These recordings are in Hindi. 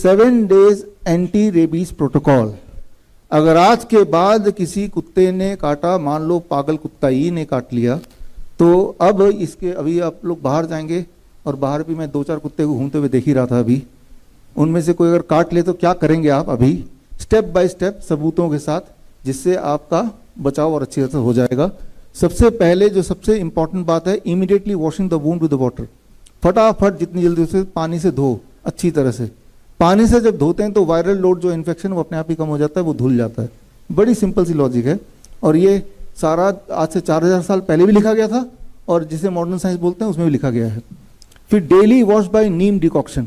7 डेज एंटी रेबीज प्रोटोकॉल। अगर आज के बाद किसी कुत्ते ने काटा, मान लो पागल कुत्ता ही ने काट लिया, तो अब इसके अभी आप लोग बाहर जाएंगे और बाहर भी मैं 2-4 कुत्ते को घूमते हुए देख ही रहा था अभी, उनमें से कोई अगर काट ले तो क्या करेंगे आप? अभी स्टेप बाय स्टेप सबूतों के साथ, जिससे आपका बचाव और अच्छी तरह से हो जाएगा। सबसे पहले जो सबसे इंपॉर्टेंट बात है, immediately washing the wound with the water. फटाफट जितनी जल्दी उसे पानी से धो अच्छी तरह से। पानी से जब धोते हैं तो वायरल लोड जो इन्फेक्शन वो अपने आप ही कम हो जाता है, वो धुल जाता है। बड़ी सिंपल सी लॉजिक है और ये सारा आज से 4000 साल पहले भी लिखा गया था और जिसे मॉडर्न साइंस बोलते हैं उसमें भी लिखा गया है। फिर डेली वॉश बाय नीम डिकॉक्शन।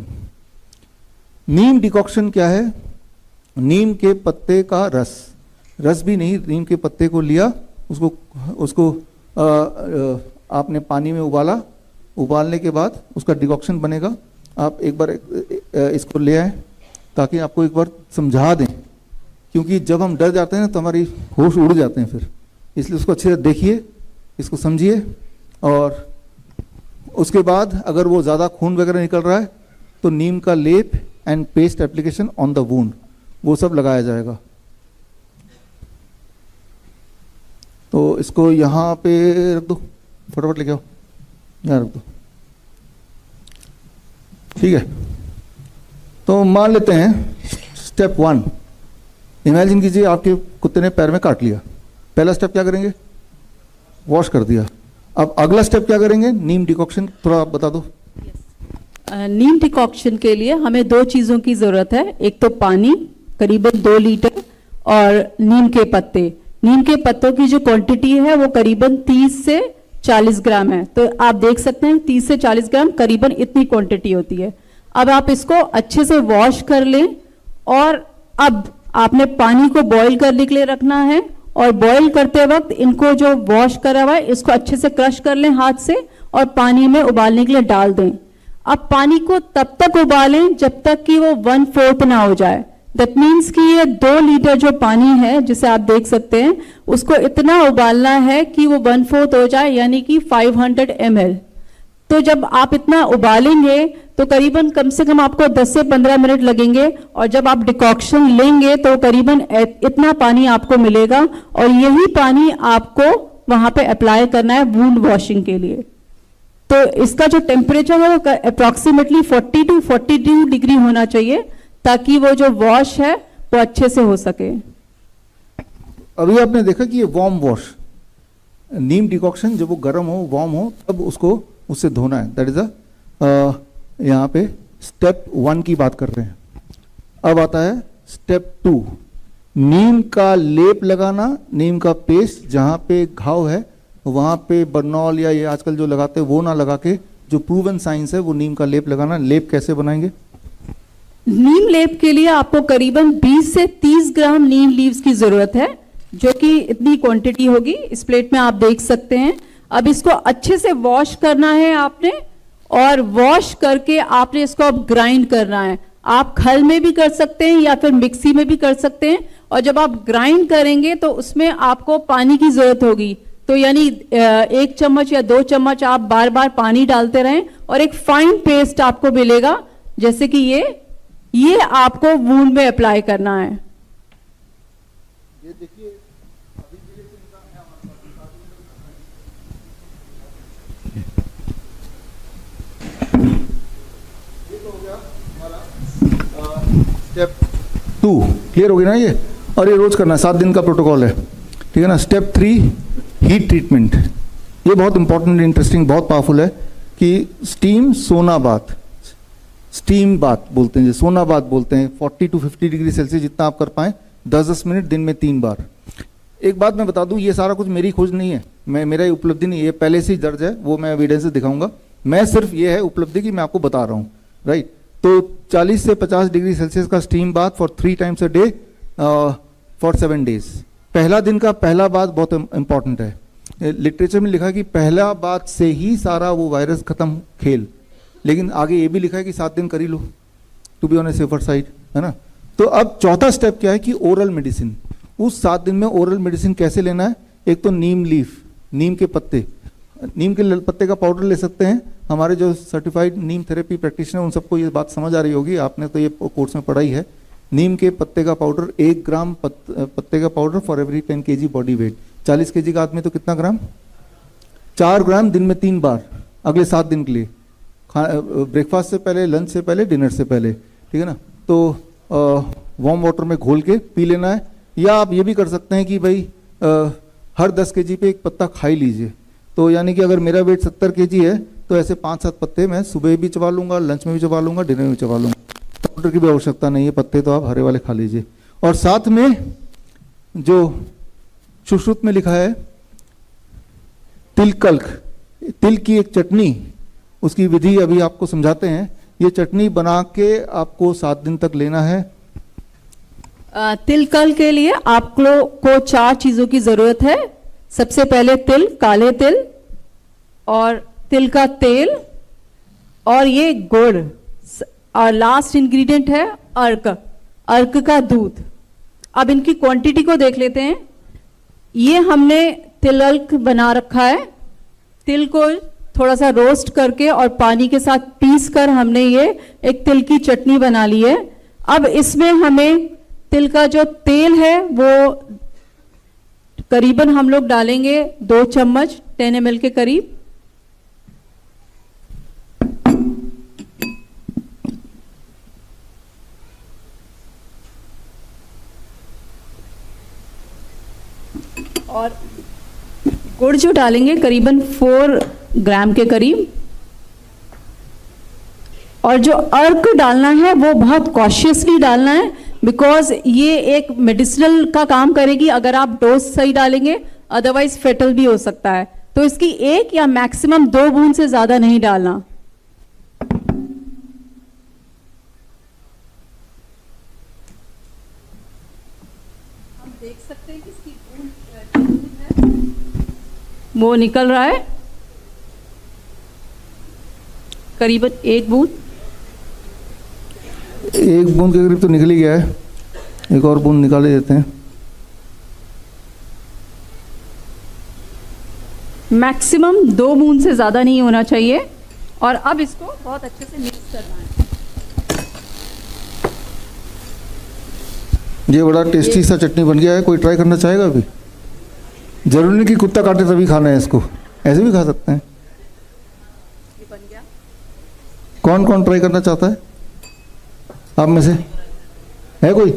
नीम डिकॉक्शन क्या है? नीम के पत्ते का रस भी नहीं, नीम के पत्ते को लिया, उसको आपने पानी में उबाला, उबालने के बाद उसका डिकॉक्शन बनेगा। आप एक बार इसको ले आए ताकि आपको एक बार समझा दें, क्योंकि जब हम डर जाते हैं ना तो हमारी होश उड़ जाते हैं फिर, इसलिए उसको अच्छे से देखिए, इसको समझिए। और उसके बाद अगर वो ज़्यादा खून वगैरह निकल रहा है तो नीम का लेप and paste application on the wound, वो सब लगाया जाएगा। तो इसको यहाँ पे रख दो, फटाफट लेके आओ, यहाँ रख दो, ठीक है। तो मान लेते हैं स्टेप 1, इमेजिन कीजिए आपके कुत्ते ने पैर में काट लिया। पहला स्टेप क्या करेंगे? वॉश कर दिया। अब अगला स्टेप क्या करेंगे? नीम डिकॉक्शन, थोड़ा आप बता दो। नीम डिकॉक्शन के लिए हमें 2 चीज़ों की ज़रूरत है, एक तो पानी करीबन 2 लीटर और नीम के पत्ते। नीम के पत्तों की जो क्वांटिटी है वो करीबन 30 से 40 ग्राम है। तो आप देख सकते हैं 30 से 40 ग्राम करीबन इतनी क्वांटिटी होती है। अब आप इसको अच्छे से वॉश कर लें और अब आपने पानी को बॉईल करने के लिए रखना है और बॉईल करते वक्त इनको जो वॉश करा हुआ है इसको अच्छे से क्रश कर लें हाथ से और पानी में उबालने के लिए डाल दें। अब पानी को तब तक उबालें जब तक कि वो 1/4 ना हो जाए। दैट मीन्स कि ये 2 लीटर जो पानी है जिसे आप देख सकते हैं उसको इतना उबालना है कि वो 1/4 हो जाए, यानी कि 500 ml। तो जब आप इतना उबालेंगे तो करीबन कम से कम आपको 10 से 15 मिनट लगेंगे और जब आप डिकॉक्शन लेंगे तो करीबन इतना पानी आपको मिलेगा और यही पानी आपको वहां पे अप्लाई करना है वुंड वॉशिंग के लिए। तो इसका जो टेम्परेचर है वो अप्रॉक्सीमेटली 40 to 42 डिग्री होना चाहिए ताकि वो जो वॉश है वो अच्छे से हो सके। अभी आपने देखा कि ये वार्म वॉश, नीम डिकॉक्शन जब वो गर्म हो, वार्म हो, तब उसको उससे धोना है। दैट इज यहाँ पे स्टेप 1 की बात कर रहे हैं। अब आता है स्टेप 2, नीम का लेप लगाना, नीम का पेस्ट, जहाँ पे घाव है वहाँ पे बर्नॉल या ये आजकल जो लगाते हैं वो ना लगा के जो प्रूवन साइंस है वो नीम का लेप लगाना। लेप कैसे बनाएंगे? नीम लेप के लिए आपको करीबन 20 से 30 ग्राम नीम लीव्स की जरूरत है, जो कि इतनी क्वांटिटी होगी। इस प्लेट में आप देख सकते हैं। अब इसको अच्छे से वॉश करना है आपने और वॉश करके आपने इसको अब ग्राइंड करना है। आप खल में भी कर सकते हैं या फिर मिक्सी में भी कर सकते हैं। और जब आप ग्राइंड करेंगे तो उसमें आपको पानी की जरूरत होगी, तो यानी 1 चम्मच या 2 चम्मच आप बार बार पानी डालते रहें और एक फाइन पेस्ट आपको मिलेगा, जैसे कि ये आपको वुंड में अप्लाई करना है। ये देखिए ये तो हो गया हमारा स्टेप 2, क्लियर हो गया ना ये। और ये रोज करना है, 7 दिन का प्रोटोकॉल है, ठीक है ना। Step 3, heat treatment. ये बहुत इंपॉर्टेंट, इंटरेस्टिंग, बहुत पावरफुल है कि स्टीम सोना बाथ, स्टीम बाथ बोलते हैं, सोना बाथ बोलते हैं। 40 to 50 डिग्री सेल्सियस जितना आप कर पाएं, 10-10 मिनट दिन में 3 बार। एक बात मैं बता दूं, ये सारा कुछ मेरी खोज नहीं है, मेरा ये उपलब्धि नहीं है, ये पहले से ही दर्ज है, वो मैं एविडेंस से दिखाऊंगा। मैं सिर्फ ये है उपलब्धि कि मैं आपको बता रहा हूँ, राइट। तो 40 से 50 डिग्री सेल्सियस का steam bath for 3 times a day for 7 days। पहला दिन का पहला बात बहुत इंपॉर्टेंट है। लिटरेचर में लिखा है कि पहला बात से ही सारा वो वायरस खत्म खेल, लेकिन आगे ये भी लिखा है कि 7 दिन कर ही लो, to be on a safer side, है ना। तो अब चौथा स्टेप क्या है कि ओरल मेडिसिन। उस 7 दिन में ओरल मेडिसिन कैसे लेना है? एक तो नीम लीफ, नीम के पत्ते, नीम के पत्ते का पाउडर ले सकते हैं, हमारे जो सर्टिफाइड नीम थेरेपी प्रैक्टिशनर उन सबको ये बात समझ आ रही होगी, आपने तो ये कोर्स में पढ़ा ही है। नीम के पत्ते का पाउडर 1 ग्राम पत्ते का powder for every 10 kg body weight. 40 kg का आदमी तो कितना ग्राम? 4 ग्राम दिन में 3 बार अगले 7 दिन के लिए, ब्रेकफास्ट से पहले, लंच से पहले, डिनर से पहले, ठीक है ना। तो वार्म वाटर में घोल के पी लेना है, या आप ये भी कर सकते हैं कि भाई हर 10 kg पे एक पत्ता खा ही लीजिए। तो यानी कि अगर मेरा वेट 70 kg है तो ऐसे 5-7 पत्ते मैं सुबह भी चबा लूंगा, लंच में भी चबा लूंगा, डिनर में भी चबा लूंगा। पाउडर की भी आवश्यकता नहीं है, पत्ते तो आप हरे वाले खा लीजिए। और साथ में जो सुश्रुत में लिखा है तिलकल्क, तिल की एक चटनी, उसकी विधि अभी आपको समझाते हैं। ये चटनी बना के आपको 7 दिन तक लेना है। तिलकल के लिए आप लोग को 4 चीजों की जरूरत है। सबसे पहले तिल, काले तिल, और तिल का तेल, और ये गुड़, और लास्ट इंग्रेडिएंट है अर्क, अर्क का दूध। अब इनकी क्वांटिटी को देख लेते हैं। ये हमने तिलक बना रखा है। तिल को थोड़ा सा रोस्ट करके और पानी के साथ पीस कर हमने ये एक तिल की चटनी बना ली है। अब इसमें हमें तिल का जो तेल है वो करीबन हम लोग डालेंगे 2 चम्मच 10 ml के करीब। और गुड़ जो डालेंगे करीबन 4 ग्राम के करीब। और जो अर्क डालना है वो बहुत कॉशियसली डालना है, बिकॉज ये एक मेडिसिनल का काम करेगी अगर आप डोज सही डालेंगे, अदरवाइज फेटल भी हो सकता है। तो इसकी 1 या मैक्सिमम 2 बूंद से ज्यादा नहीं डालना। हम देख सकते हैं कि इसकी बूंद है, वो निकल रहा है करीबन 1 बूंद। 1 बूंद के करीब तो निकल ही गया है, एक और बूंद निकाले देते हैं। मैक्सिमम 2 बूंद से ज्यादा नहीं होना चाहिए। और अब इसको बहुत अच्छे से मिक्स करना है। ये बड़ा टेस्टी सा चटनी बन गया है। कोई ट्राई करना चाहेगा अभी? जरूरी नहीं कि कुत्ता काटे तभी खाना है इसको, ऐसे भी खा सकते हैं। ये बन गया। कौन कौन ट्राई करना चाहता है आप में से? है कोई?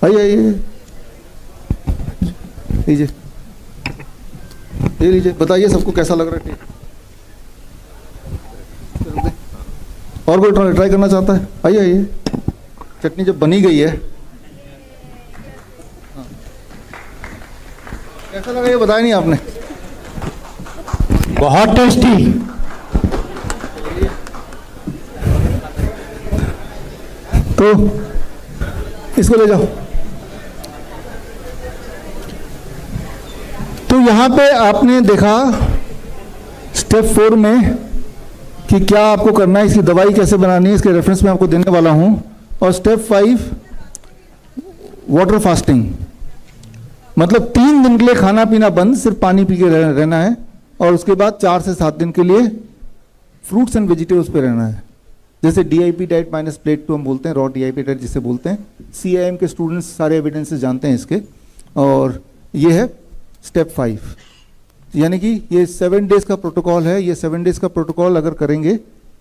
आइए आइए, लीजिए, ये लीजिए, बताइए सबको कैसा लग रहा है। और कोई ट्राई करना चाहता है? आइए आइए, चटनी जब बनी गई है, कैसा लगा ये बताया नहीं आपने? बहुत टेस्टी। तो इसको ले जाओ। तो यहाँ पे आपने देखा स्टेप 4 में कि क्या आपको करना है, इसकी दवाई कैसे बनानी है, इसके रेफरेंस में आपको देने वाला हूँ। और स्टेप 5 वाटर फास्टिंग, मतलब 3 दिन के लिए खाना पीना बंद, सिर्फ पानी पी के रहना है। और उसके बाद 4 से 7 दिन के लिए फ्रूट्स एंड वेजिटेबल्स पे रहना है। जैसे DIP डाइट माइनस प्लेट 2 हम बोलते हैं, रॉ DIP डाइट जिसे बोलते हैं। CIM के स्टूडेंट्स सारे एविडेंसेस जानते हैं इसके। और ये है स्टेप 5, यानी कि ये 7 डेज का प्रोटोकॉल है। ये 7 डेज का प्रोटोकॉल अगर करेंगे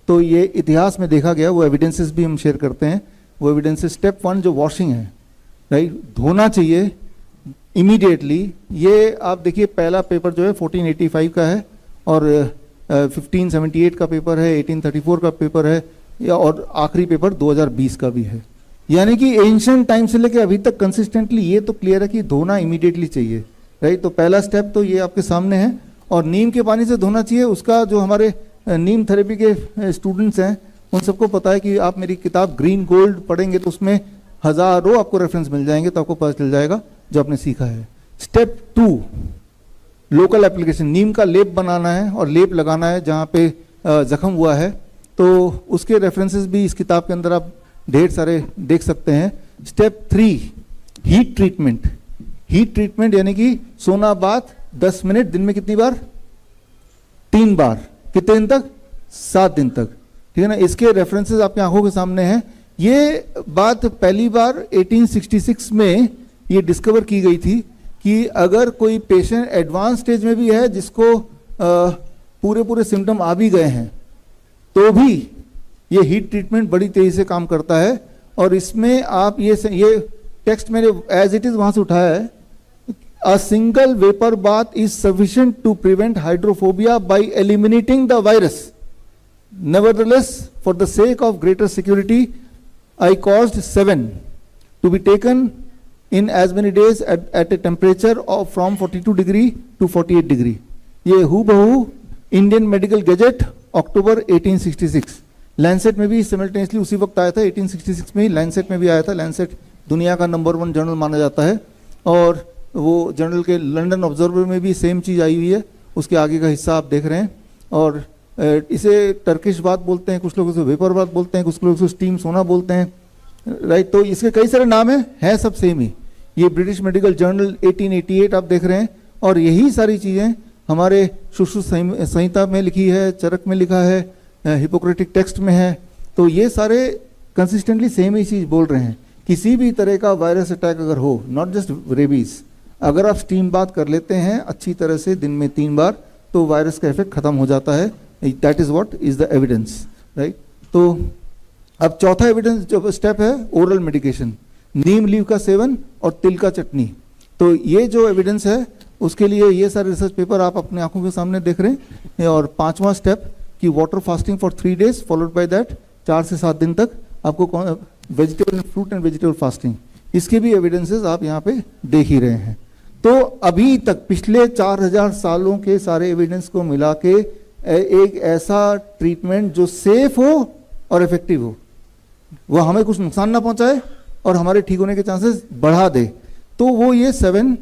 तो ये इतिहास में देखा गया, वो एविडेंसेस भी हम शेयर करते हैं। वो एविडेंसेस, स्टेप 1 जो वॉशिंग है, राइट, धोना चाहिए इमीडिएटली। ये आप देखिए पहला पेपर जो है 1485 का है, और 1578 का पेपर है, 1834 का पेपर है, या और आखिरी पेपर 2020 का भी है। यानी कि एंशिएंट टाइम से लेके अभी तक कंसिस्टेंटली ये तो क्लियर है कि धोना इमीडिएटली चाहिए, राइट। तो पहला स्टेप तो ये आपके सामने है। और नीम के पानी से धोना चाहिए। उसका जो हमारे नीम थेरेपी के स्टूडेंट्स हैं उन सबको पता है कि आप मेरी किताब ग्रीन गोल्ड पढ़ेंगे तो उसमें हजारों आपको रेफरेंस मिल जाएंगे, तो आपको पता चल जाएगा जो आपने सीखा है। स्टेप 2 लोकल एप्लीकेशन, नीम का लेप बनाना है और लेप लगाना है जहाँ पे जख्म हुआ है। तो उसके रेफरेंसेस भी इस किताब के अंदर आप ढेर सारे देख सकते हैं। Step 3 heat treatment. Heat treatment यानी कि सोना बाथ 10 मिनट, दिन में कितनी बार? 3 बार। कितने दिन तक? 7 दिन तक, ठीक है ना। इसके रेफरेंसेस आपकी आंखों के सामने हैं। ये बात पहली बार 1866 में ये डिस्कवर की गई थी कि अगर कोई पेशेंट एडवांस स्टेज में भी है, जिसको पूरे पूरे सिम्टम आ भी गए हैं, तो भी ये हीट ट्रीटमेंट बड़ी तेजी से काम करता है। और इसमें आप ये टेक्स्ट मैंने एज इट इज वहां से उठाया है। A single vapour bath is sufficient to prevent hydrophobia by eliminating the virus. Nevertheless, for the sake of greater security, I caused 7 to be taken in as many days at a temperature of from 42 degree to 48 degree. ये हूबहू इंडियन मेडिकल गैजेट अक्टूबर 1866, लैंसेट में भी सिमल्टेनियसली उसी वक्त आया था। 1866 में ही लैंसेट में भी आया था। लैंसेट दुनिया का नंबर 1 जर्नल माना जाता है, और वो जर्नल के लंदन ऑब्जर्वर में भी सेम चीज़ आई हुई है। उसके आगे का हिस्सा आप देख रहे हैं। और इसे टर्किश बात बोलते हैं, कुछ लोग इसे वेपर बात बोलते हैं, कुछ लोग इसे स्टीम सोना बोलते हैं, राइट। तो इसके कई सारे नाम हैं सब सेम ही। ये ब्रिटिश मेडिकल जर्नल 1888 आप देख रहे हैं। और यही सारी चीज़ें हमारे सुश्रुत संहिता में लिखी है, चरक में लिखा है, हिपोक्रेटिक टेक्स्ट में है। तो ये सारे कंसिस्टेंटली सेम ही चीज़ बोल रहे हैं। किसी भी तरह का वायरस अटैक अगर हो, नॉट जस्ट रेबीज, अगर आप स्टीम बात कर लेते हैं अच्छी तरह से दिन में 3 बार, तो वायरस का इफेक्ट खत्म हो जाता है। That is what is the evidence, right. तो अब चौथा एविडेंस जो स्टेप है, ओरल मेडिकेशन, नीम लीव का सेवन और तिल का चटनी। तो ये जो एविडेंस है, उसके लिए ये सारे रिसर्च पेपर आप अपनी आंखों के सामने देख रहे हैं। और 5वां स्टेप कि water fasting for 3 days followed by that 4 से 7 दिन तक आपको vegetable and fruit and vegetable fasting, इसके भी एविडेंसेस आप यहाँ पे देख ही रहे हैं। तो अभी तक पिछले 4000 सालों के सारे एविडेंस को मिला के एक ऐसा ट्रीटमेंट जो सेफ हो और इफेक्टिव हो, वो हमें कुछ नुकसान ना पहुंचाए और हमारे ठीक होने के चांसेस बढ़ा दे, तो वो ये 7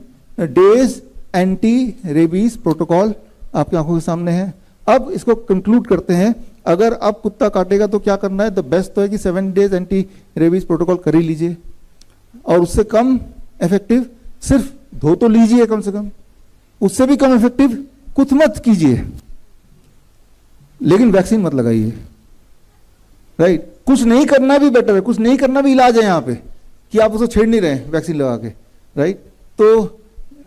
days एंटी रेबीज प्रोटोकॉल आपकी आंखों के सामने है। अब इसको कंक्लूड करते हैं। अगर अब कुत्ता काटेगा तो क्या करना है? द बेस्ट तो है कि 7 days एंटी रेबीज प्रोटोकॉल कर ही लीजिए, और उससे कम इफेक्टिव सिर्फ धो तो लीजिए कम से कम, उससे भी कम इफेक्टिव कुछ मत कीजिए, लेकिन वैक्सीन मत लगाइए, राइट। कुछ नहीं करना भी बेटर है, कुछ नहीं करना भी इलाज है यहाँ पे, कि आप उसको छेड़ नहीं रहे हैं वैक्सीन लगा के, राइट। तो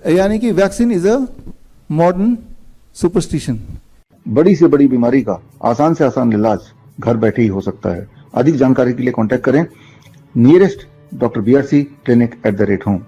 यानी कि vaccine is a modern superstition. बड़ी से बड़ी बीमारी का आसान से आसान इलाज घर बैठे ही हो सकता है। अधिक जानकारी के लिए कांटेक्ट करें नियरेस्ट डॉक्टर BRC clinic@home।